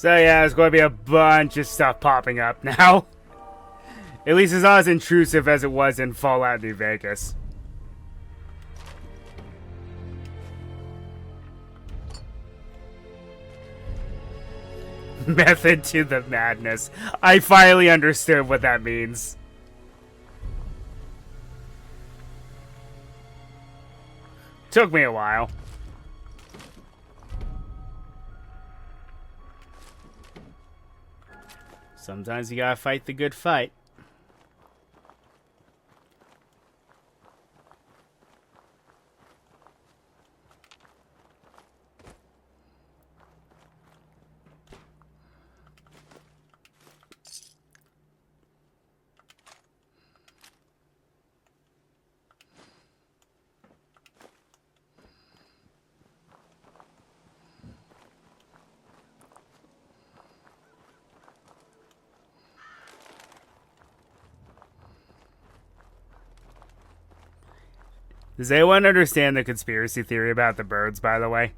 So yeah, there's going to be a bunch of stuff popping up now. At least it's not as intrusive as it was in Fallout New Vegas. Method to the madness. I finally understood what that means. Took me a while. Sometimes you gotta fight the good fight. Does anyone understand the conspiracy theory about the birds, by the way?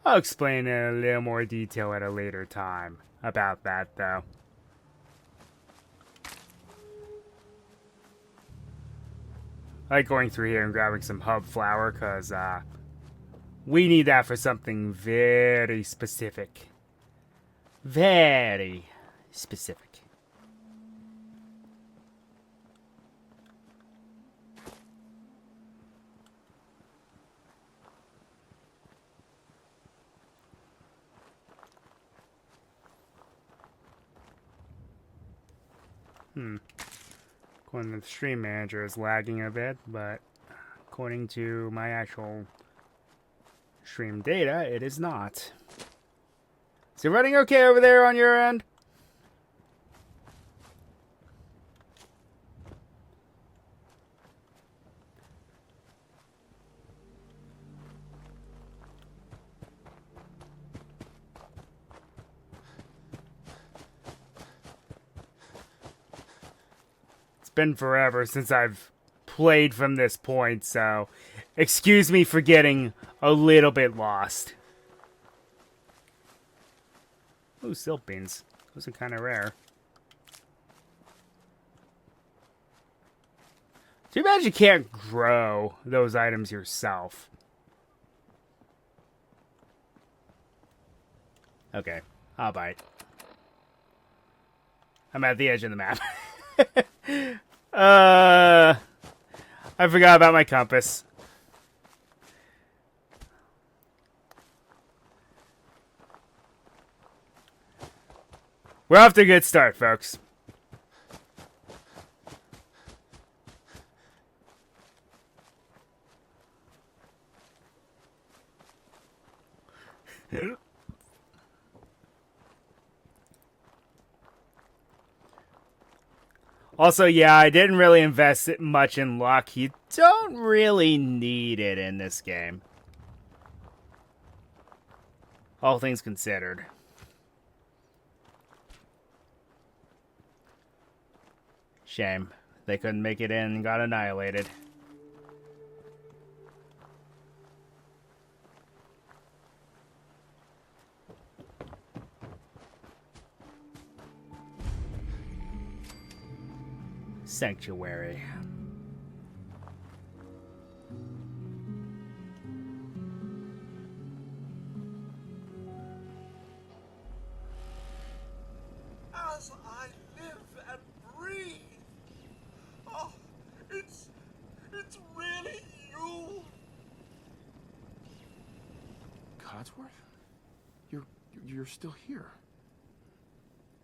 I'll explain in a little more detail at a later time about that, though. I like going through here and grabbing some hub flour, because we need that for something very specific. Very specific. According to the stream manager, is lagging a bit, but according to my actual stream data, it is not. Is it running okay over there on your end? Been forever since I've played from this point, so excuse me for getting a little bit lost. Ooh, silk beans. Those are kind of rare. Too bad you can't grow those items yourself. Okay, I'll bite. I'm at the edge of the map. I forgot about my compass. We're off to a good start, folks. Also, yeah, I didn't really invest much in luck. You don't really need it in this game. All things considered. Shame. They couldn't make it in and got annihilated. Sanctuary. As I live and breathe. Oh, it's really you. Codsworth? You're still here.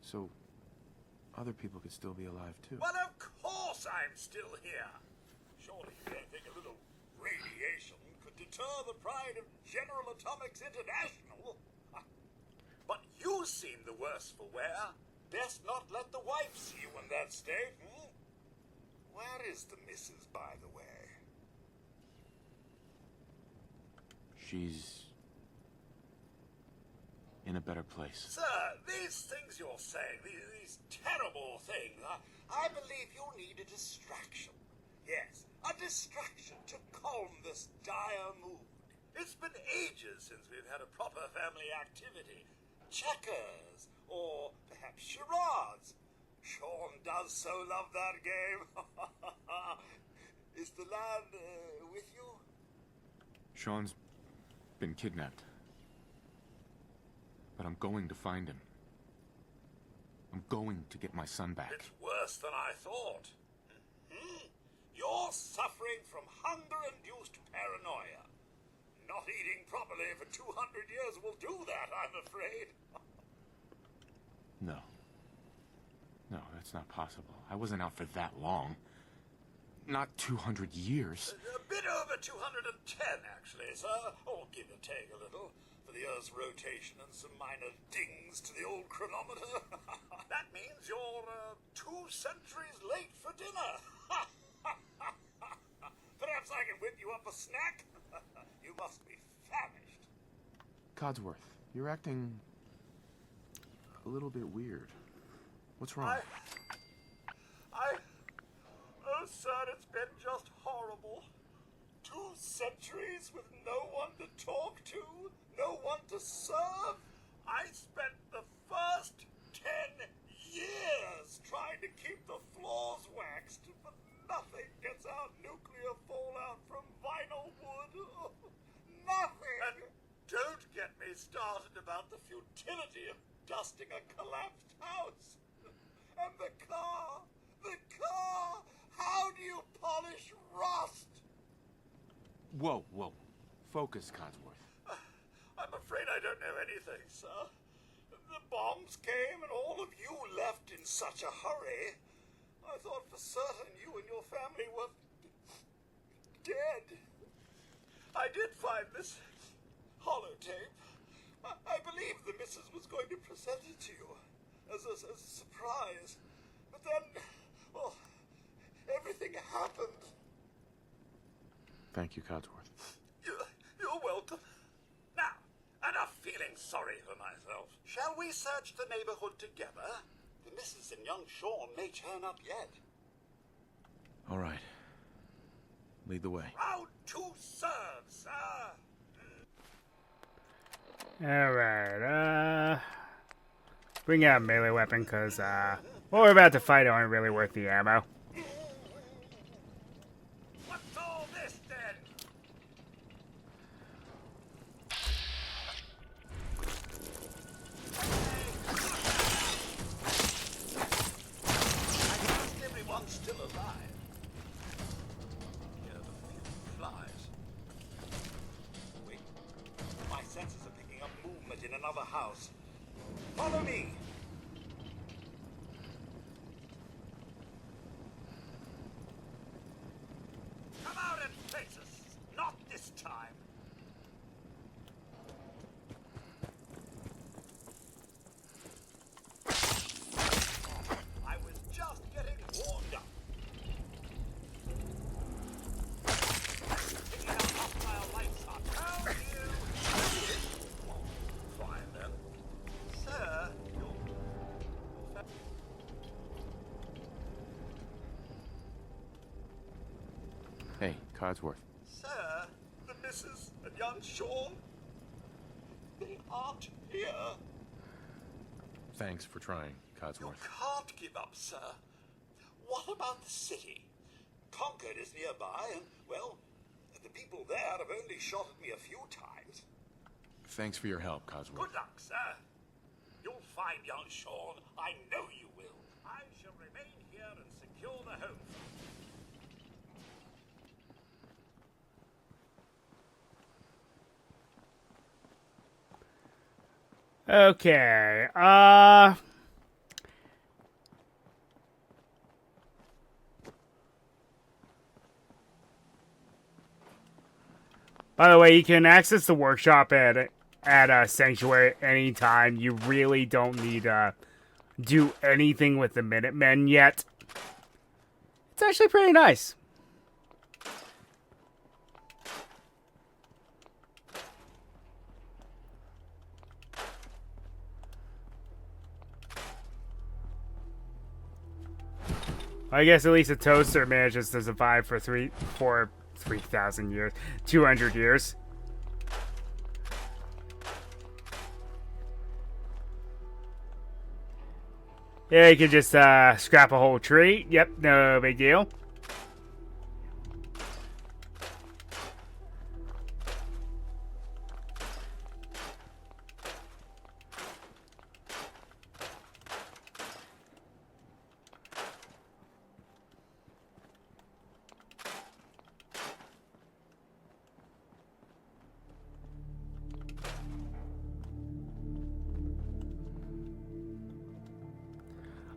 So other people could still be alive too. Well, of course I'm still here. Surely you don't think a little radiation could deter the pride of General Atomics International? But you seem the worse for wear. Best not let the wife see you in that state, Where is the missus, by the way? She's in a better place. Sir, these things you're saying, these terrible things, I believe you need a distraction. Yes, a distraction to calm this dire mood. It's been ages since we've had a proper family activity. Checkers, or perhaps charades. Sean does so love that game. Is the lad with you? Sean's been kidnapped. But I'm going to find him. I'm going to get my son back. It's worse than I thought. You're suffering from hunger-induced paranoia. Not eating properly for 200 years will do that, I'm afraid. No. No, that's not possible. I wasn't out for that long. Not 200 years. A bit over 210, actually, sir. Or give or take a little. For the Earth's rotation and some minor dings to the old chronometer. That means you're 2 centuries late for dinner. Perhaps I can whip you up a snack? You must be famished. Codsworth, you're acting a little bit weird. What's wrong? Oh, sir, it's been just horrible. 2 centuries with no one to talk to, no one to serve. I spent the first 10 years trying to keep the floors waxed, but nothing gets out nuclear fallout from vinyl wood. Nothing. And don't get me started about the futility of dusting a collapsed house. And the car. How do you polish rust? Whoa, whoa. Focus, Codsworth. I'm afraid I don't know anything, sir. The bombs came and all of you left in such a hurry. I thought for certain you and your family were dead. I did find this holotape. I believe the missus was going to present it to you as a surprise. But then, well, everything happened. Thank you, Codsworth. You're welcome. Now, enough feeling sorry for myself. Shall we search the neighborhood together? The missus and young Sean may turn up yet. All right. Lead the way. Round 2 serves, sir. Alright, bring out a melee weapon, because, what we're about to fight aren't really worth the ammo. What's all this, then? I trust everyone's still alive. Yeah, the few flies. Wait. My senses are picking up movement in another house. Follow me. Come out and face us. Not this time. I was just getting warmed up. Picking up hostile lights on. How do you? Fine then. Sir, Hey, Codsworth. Sir, the missus and young Sean, they aren't here. Thanks for trying, You Codsworth. can't give up, sir. What about the city? Concord is nearby, and, well, the people there have only shot at me a few times. Thanks for your help, Codsworth. Good luck, sir. You'll find young Sean. I know you will. I shall remain here and secure the home. Okay, by the way, you can access the workshop at Sanctuary anytime. You really don't need to do anything with the Minutemen yet. It's actually pretty nice. I guess at least a toaster manages to survive for 3,000 years, 200 years. Yeah, you can just scrap a whole tree. Yep, no big deal.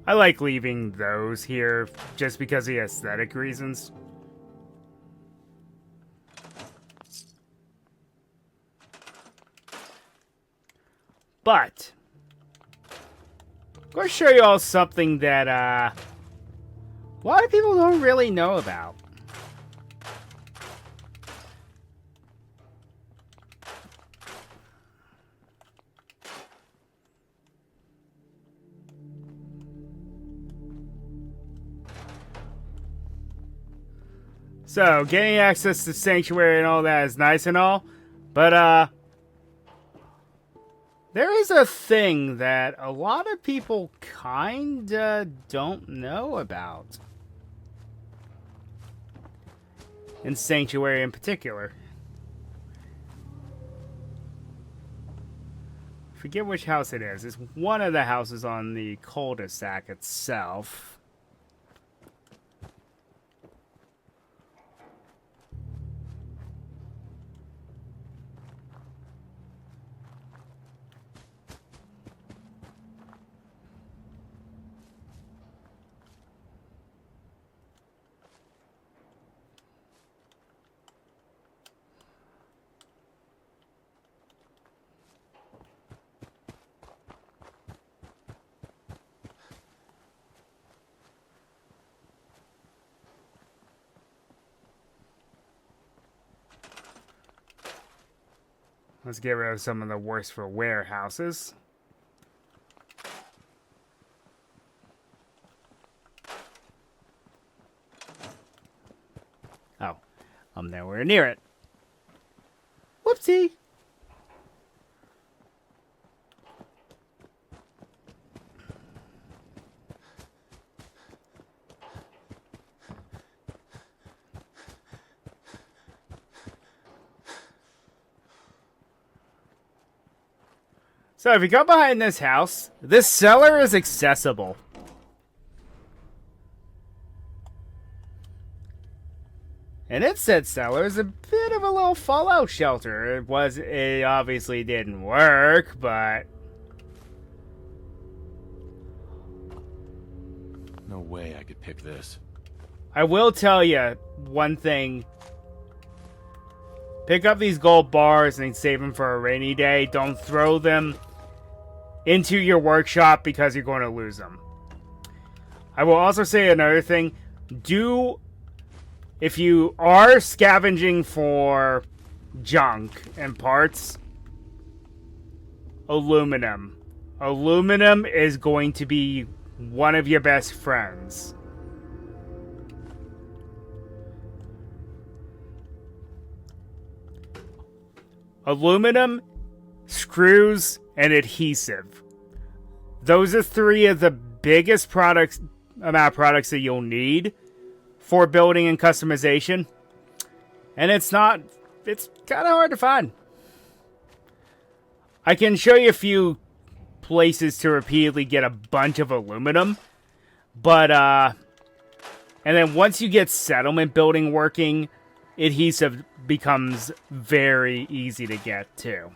I like leaving those here just because of aesthetic reasons. But I'm going to show you all something that a lot of people don't really know about. So, getting access to Sanctuary and all that is nice and all, but there is a thing that a lot of people kinda don't know about. In Sanctuary in particular. I forget which house it is. It's one of the houses on the cul-de-sac itself. Let's get rid of some of the worse for warehouses. Oh, I'm nowhere near it. Whoopsie. So if you go behind this house, this cellar is accessible. And it said cellar is a bit of a little fallout shelter. It obviously didn't work, but No way I could pick this. I will tell you one thing. Pick up these gold bars and save them for a rainy day. Don't throw them into your workshop because you're going to lose them. I will also say another thing. If you are scavenging for junk and parts, aluminum. Aluminum is going to be one of your best friends. Aluminum, screws, and adhesive. Those are three of the biggest amount of products that you'll need for building and customization. And it's kind of hard to find. I can show you a few places to repeatedly get a bunch of aluminum. But, and then once you get settlement building working, adhesive becomes very easy to get too.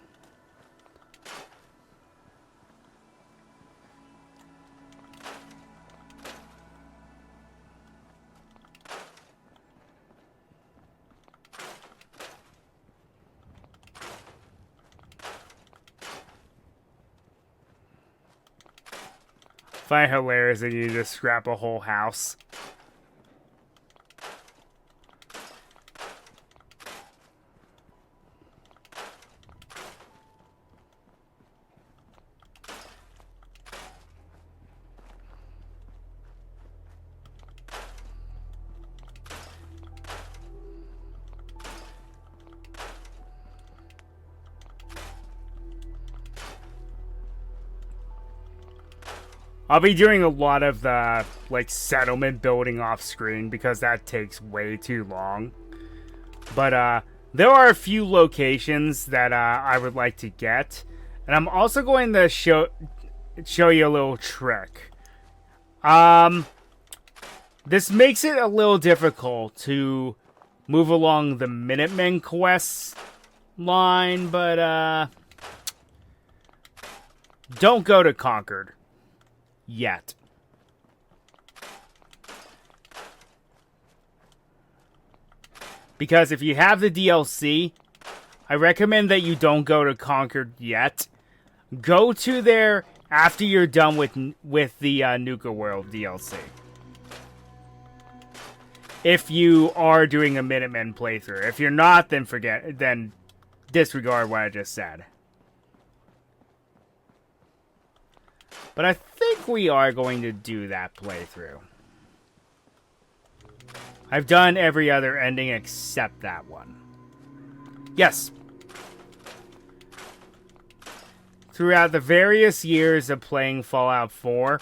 Find hilarious that you just scrap a whole house. I'll be doing a lot of the, like, settlement building off screen because that takes way too long. But, there are a few locations that, I would like to get. And I'm also going to show you a little trick. This makes it a little difficult to move along the Minutemen quest line, but, don't go to Concord. Yet. Because if you have the DLC, I recommend that you don't go to Concord yet. Go to there after you're done with the Nuka World DLC. If you are doing a Minutemen playthrough. If you're not, then disregard what I just said. But I think we are going to do that playthrough. I've done every other ending except that one. Yes. Throughout the various years of playing Fallout 4,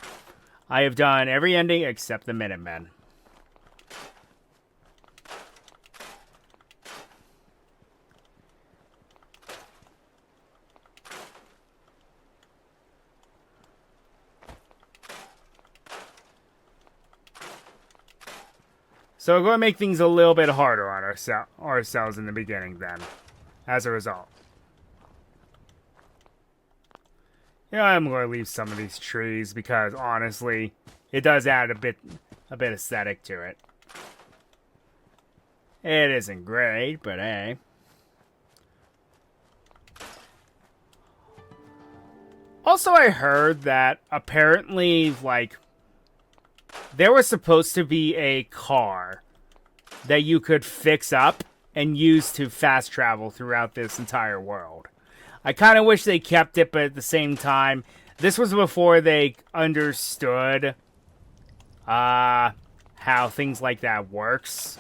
I have done every ending except the Minutemen. So we're going to make things a little bit harder on ourselves in the beginning then, as a result. Yeah, I'm going to leave some of these trees because, honestly, it does add a bit aesthetic to it. It isn't great, but hey. Also, I heard that apparently, like, there was supposed to be a car that you could fix up and use to fast travel throughout this entire world. I kind of wish they kept it, but at the same time, this was before they understood how things like that works.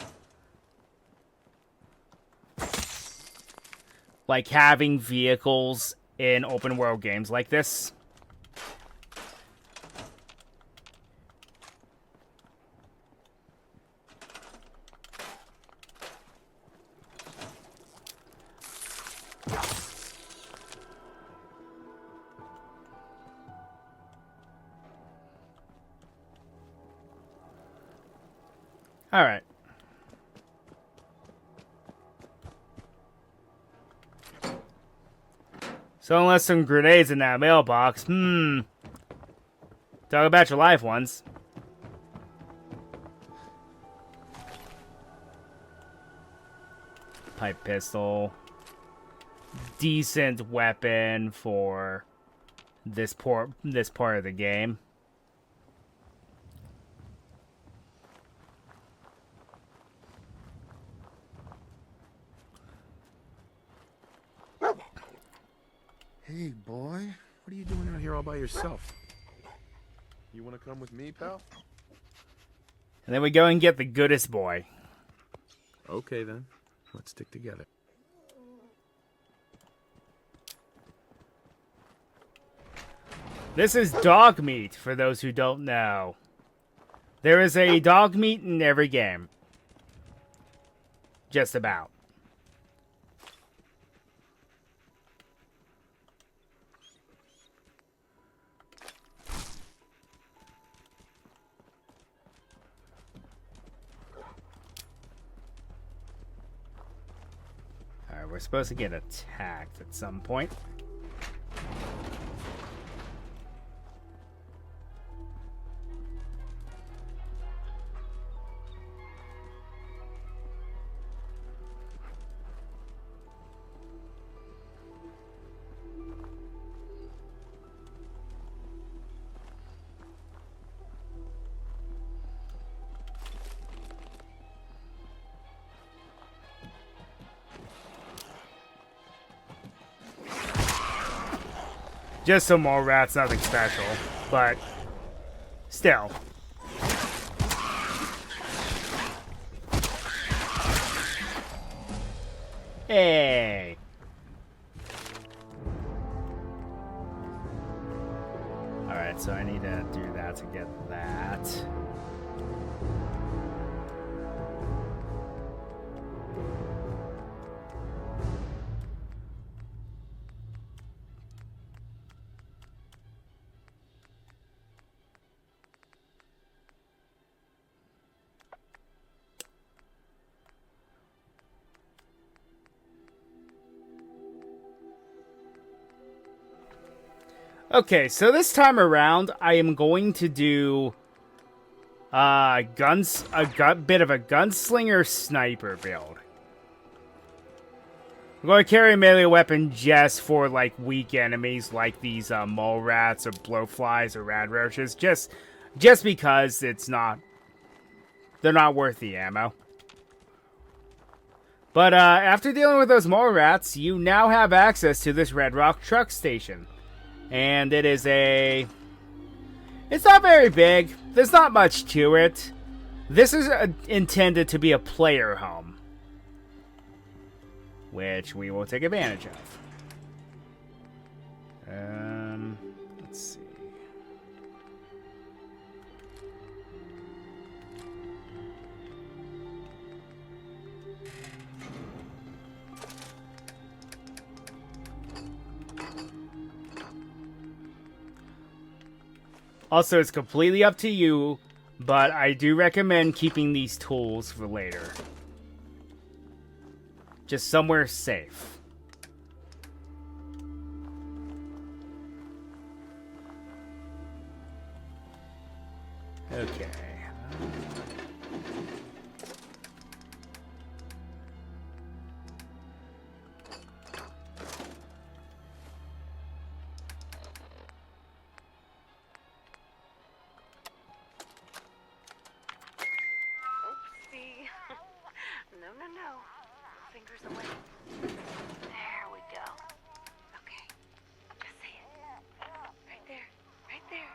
Like having vehicles in open world games like this. Alright. So unless some grenades in that mailbox, talk about your life ones. Pipe pistol. Decent weapon for this part of the game. Hey, boy. What are you doing out here all by yourself? You want to come with me, pal? And then we go and get the goodest boy. Okay, then. Let's stick together. This is dog meat, for those who don't know. There is a dog meat in every game. Just about. Alright, we're supposed to get attacked at some point. Just some more rats, nothing special, but still. Hey. Alright, so I need to do that. that to get that. Okay, so this time around, I am going to do bit of a gunslinger sniper build. I'm going to carry a melee weapon just for like weak enemies, like these mole rats or blowflies or rad roaches, just because they're not worth the ammo. But after dealing with those mole rats, you now have access to this Red Rock truck station. And it's not very big. There's not much to it. This is intended to be a player home, which we will take advantage of. Let's see. Also, it's completely up to you, but I do recommend keeping these tools for later. Just somewhere safe. Okay. No. Fingers away. There we go. Okay. Just say it. Right there. Right there.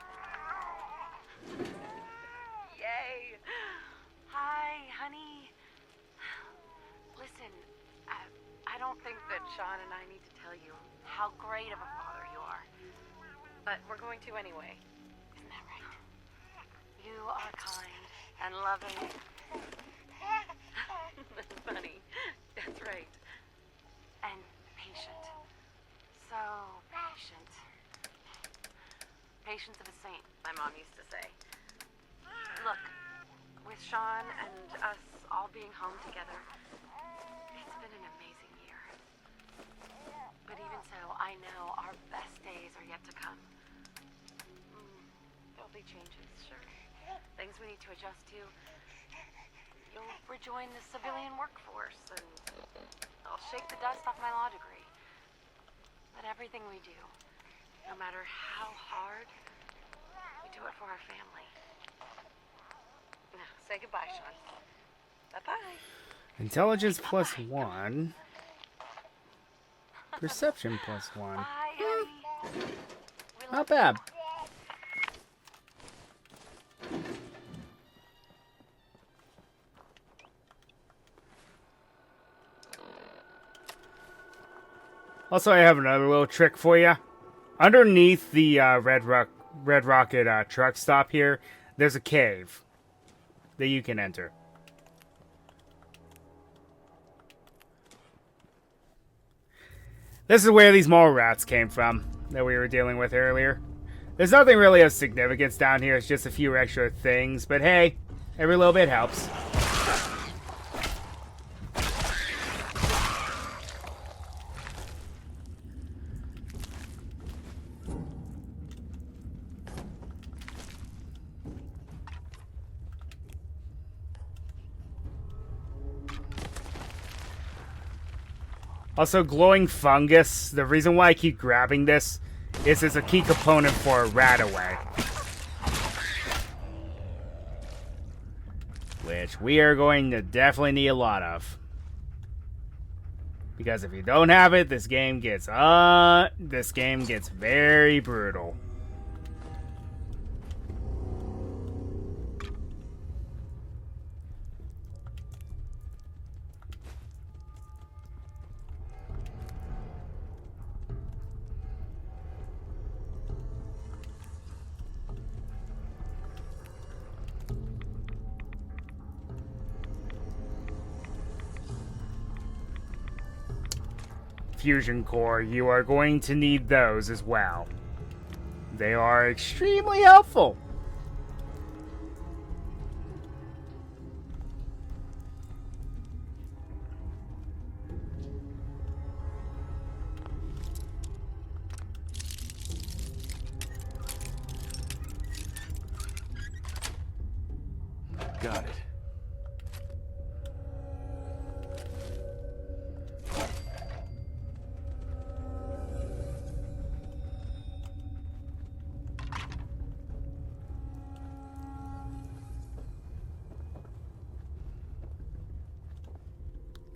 Yay. Hi, honey. Listen, I don't think that Sean and I need to tell you how great of a father you are. But we're going to anyway. Isn't that right? You are kind and loving. That's funny. That's right. And patient. So patient. Patience of a saint, my mom used to say. Look, with Sean and us all being home together, it's been an amazing year. But even so, I know our best days are yet to come. There'll be changes, sure. Things we need to adjust to. You'll rejoin the civilian workforce, and I'll shake the dust off my law degree. But everything we do, no matter how hard, we do it for our family. Now, say goodbye, Sean. Bye-bye. Intelligence +1. Perception +1. Bye, honey. Not bad. Also, I have another little trick for you. Underneath the Red Rocket truck stop here, there's a cave that you can enter. This is where these mole rats came from that we were dealing with earlier. There's nothing really of significance down here. It's just a few extra things. But hey, every little bit helps. Also, glowing fungus. The reason why I keep grabbing this is it's a key component for a rat-away. Which we are going to definitely need a lot of. Because if you don't have it, this game gets very brutal. fusion core, you are going to need those as well. They are extremely helpful. Got it.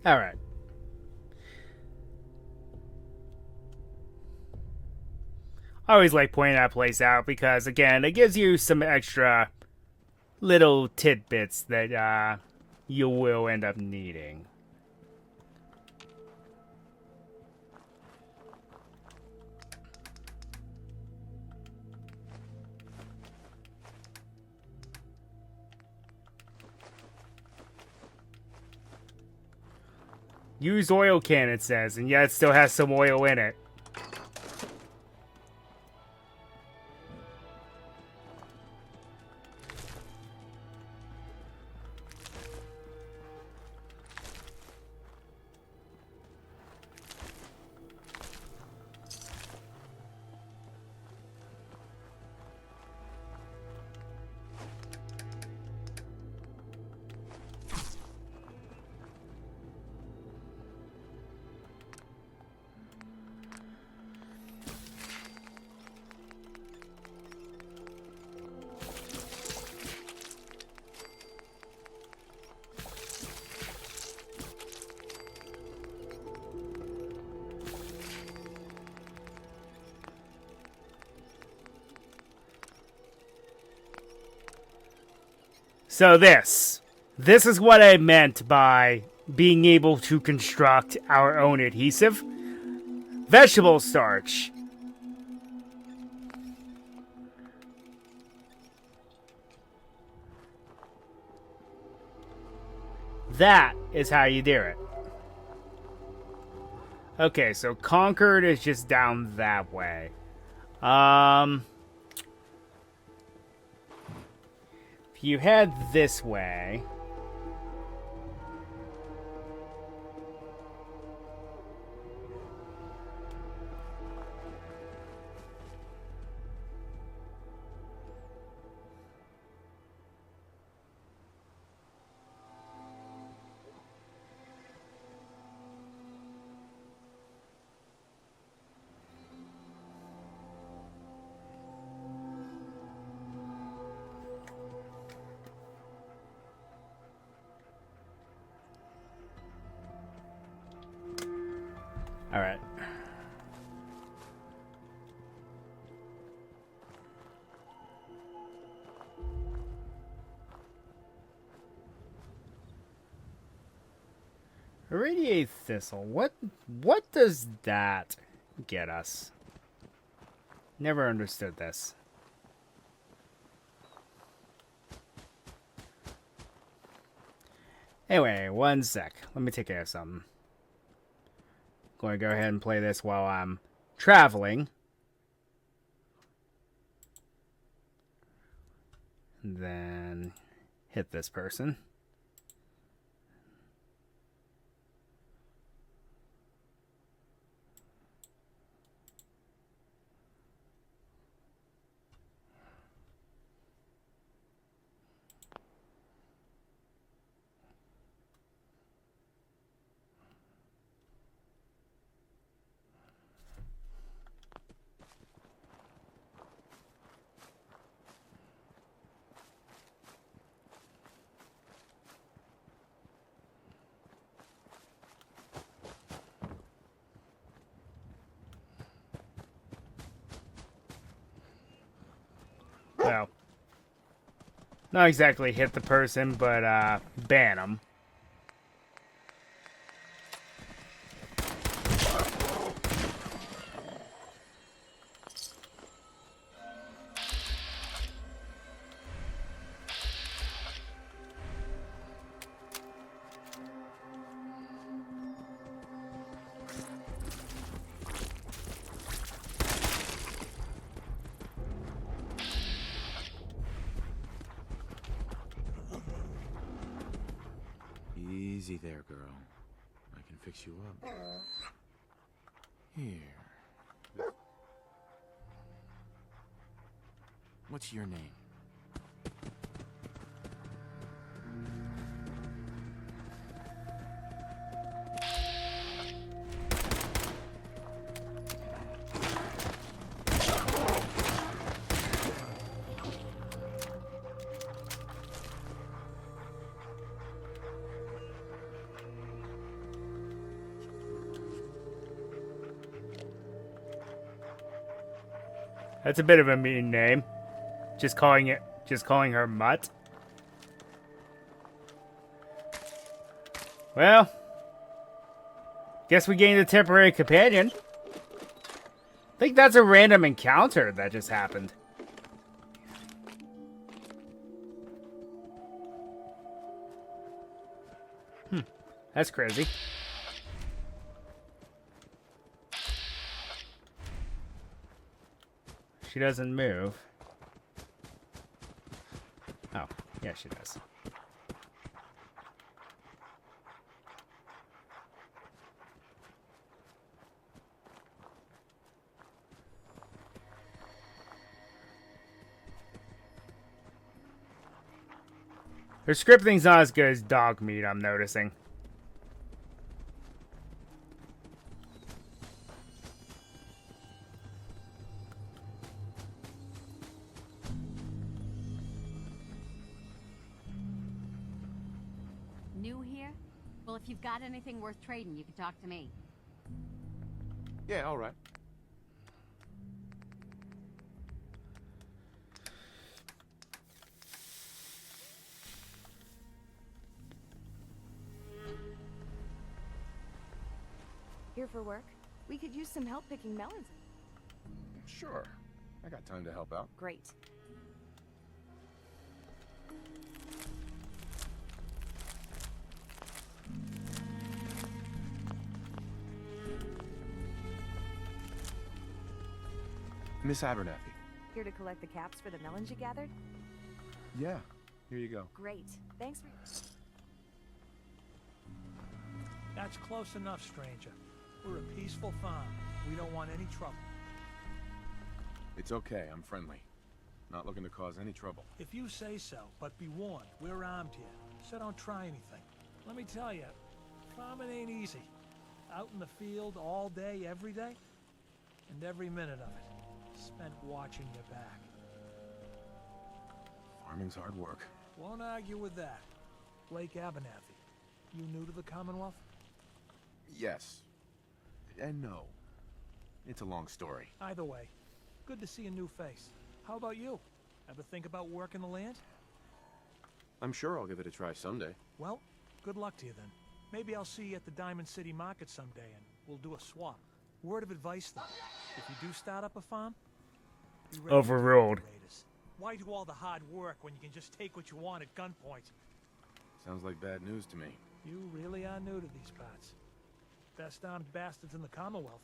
All right. I always like pointing that place out because, again, it gives you some extra little tidbits that you will end up needing. Use oil can, it says, and yet it still has some oil in it. So this is what I meant by being able to construct our own adhesive. Vegetable starch. That is how you do it. Okay, so Concord is just down that way. If you head this way... All right. Irradiate thistle. What does that get us? Never understood this. Anyway, one sec. Let me take care of something. Going to go ahead and play this while I'm traveling. And then hit this person. Well, not exactly hit the person, but ban them. Easy there, girl. I can fix you up. Here. What's your name? That's a bit of a mean name. Just calling her Mutt. Well, guess we gained a temporary companion. I think that's a random encounter that just happened. That's crazy. She doesn't move. Oh, yeah, she does. Her scripting's not as good as dog meat, I'm noticing. New here? Well, if you've got anything worth trading, you can talk to me. Yeah, all right. Here for work? We could use some help picking melons. Sure. I got time to help out. Great. Miss Abernathy. Here to collect the caps for the melons you gathered? Yeah, here you go. Great. Thanks for... That's close enough, stranger. We're a peaceful farm. We don't want any trouble. It's okay, I'm friendly. Not looking to cause any trouble. If you say so, but be warned, we're armed here, so don't try anything. Let me tell you, farming ain't easy. Out in the field all day, every day, and every minute of it spent watching your back. Farming's hard work. Won't argue with that. Blake Abernathy, you new to the Commonwealth? Yes. And no. It's a long story. Either way, good to see a new face. How about you? Ever think about working the land? I'm sure I'll give it a try someday. Well, good luck to you then. Maybe I'll see you at the Diamond City Market someday and we'll do a swap. Word of advice though, if you do start up a farm, be ready to Overruled. fight the raiders. Why do all the hard work when you can just take what you want at gunpoint? Sounds like bad news to me. You really are new to these parts. Best armed bastards in the Commonwealth.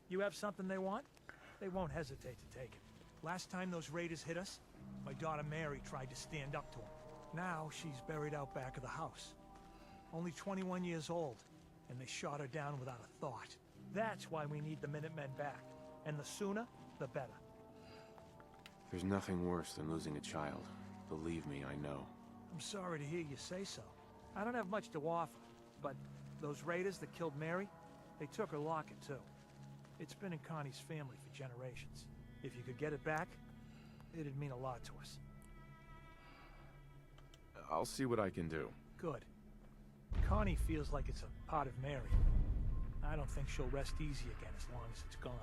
You have something they want, they won't hesitate to take it. Last time those raiders hit us, my daughter Mary tried to stand up to them. Now she's buried out back of the house. Only 21 years old, and they shot her down without a thought. That's why we need the Minutemen back. And the sooner, the better. There's nothing worse than losing a child. Believe me, I know. I'm sorry to hear you say so. I don't have much to offer, but those raiders that killed Mary, they took her locket too. It's been in Connie's family for generations. If you could get it back, it'd mean a lot to us. I'll see what I can do. Good. Connie feels like it's a part of Mary. I don't think she'll rest easy again as long as it's gone.